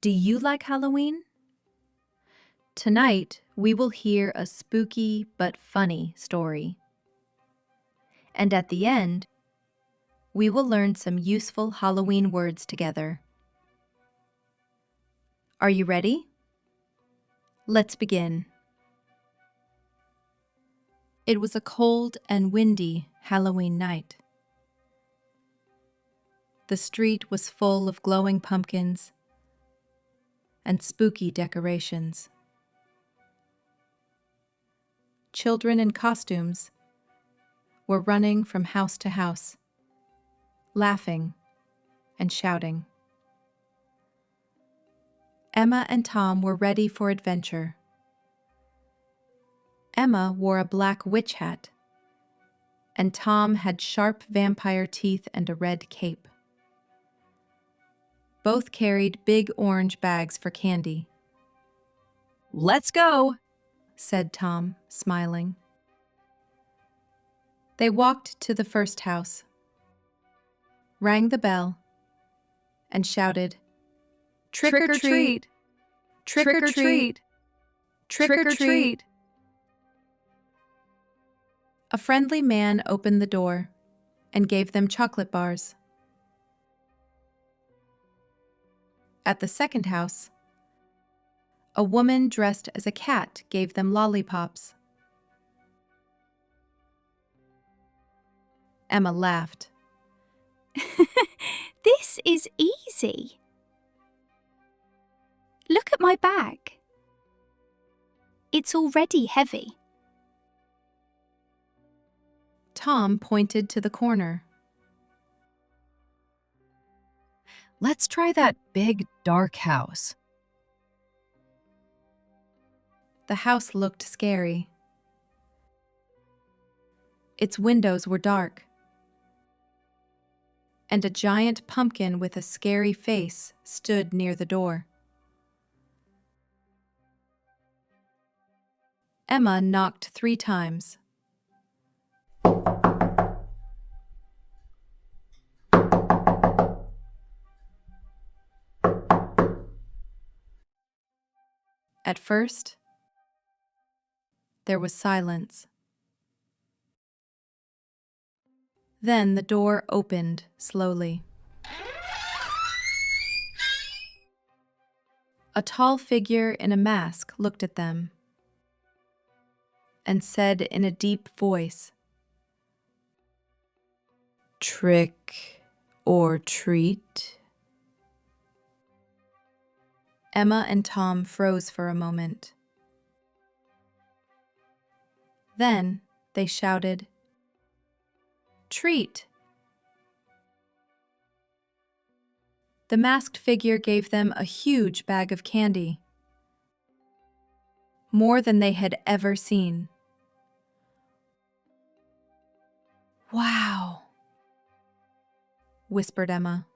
Do you like Halloween? Tonight, we will hear a spooky but funny story. And at the end, we will learn some useful Halloween words together. Are you ready? Let's begin. It was a cold and windy Halloween night. The street was full of glowing pumpkins and spooky decorations. Children in costumes were running from house to house, laughing and shouting. Emma and Tom were ready for adventure. Emma wore a black witch hat, and Tom had sharp vampire teeth and a red cape. Both carried big orange bags for candy. Let's go, said Tom, smiling. They walked to the first house, rang the bell, and shouted, "Trick or treat! Trick or treat! Trick or treat!" A friendly man opened the door and gave them chocolate bars. At the second house, a woman dressed as a cat gave them lollipops. Emma laughed. This is easy. Look at my bag. It's already heavy. Tom pointed to the corner. let's try that big, dark house. The house looked scary. Its windows were dark, and a giant pumpkin with a scary face stood near the door. Emma knocked 3 times. At first, there was silence. Then the door opened slowly. A tall figure in a mask looked at them and said in a deep voice, "Trick or treat?" Emma and Tom froze for a moment. Then they shouted, "Treat!" The masked figure gave them a huge bag of candy, more than they had ever seen. "Wow," whispered Emma.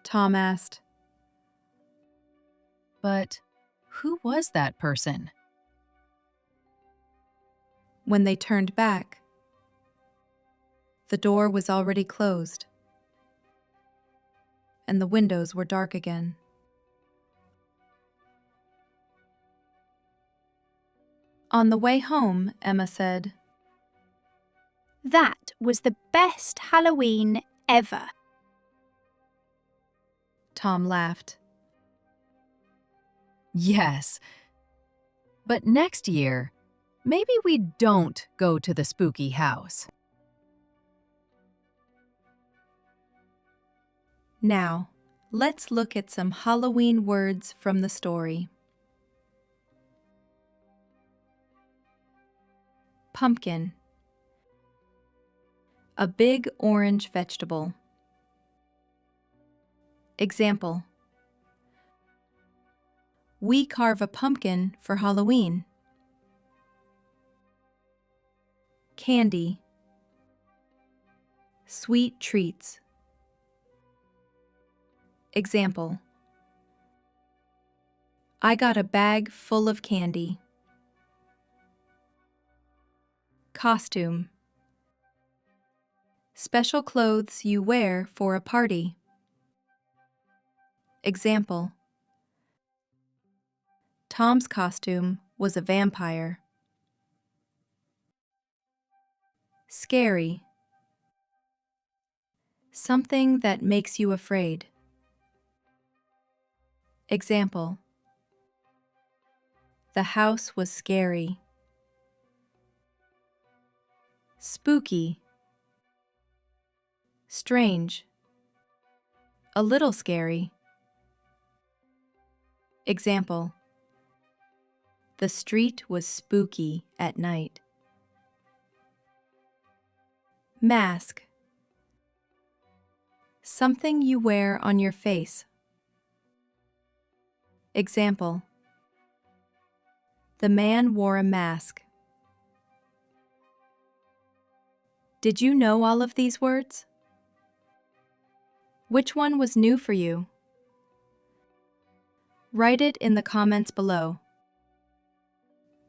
Tom asked, But who was that person? When they turned back, the door was already closed, and the windows were dark again. On the way home, Emma said, That was the best Halloween ever. Tom laughed. Yes. But next year, maybe we don't go to the spooky house. Now, let's look at some Halloween words from the story. Pumpkin. A big orange vegetable. Example: we carve a pumpkin for Halloween. Candy. Sweet treats. Example: I got a bag full of candy. Costume. Special clothes you wear for a party. Example: Tom's costume was a vampire. Scary. Something that makes you afraid. Example: The house was scary. Spooky. Strange. A little scary. Example: The street was spooky at night. Mask. Something you wear on your face. Example: The man wore a mask. Did you know all of these words? Which one was new for you? Write it in the comments below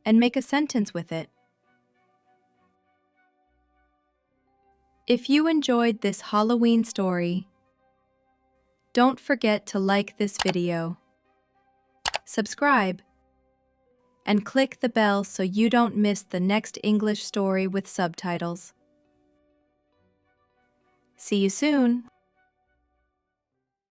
and make a sentence with it. If you enjoyed this Halloween story, don't forget to like this video, subscribe, and click the bell so you don't miss the next English story with subtitles. See you soon!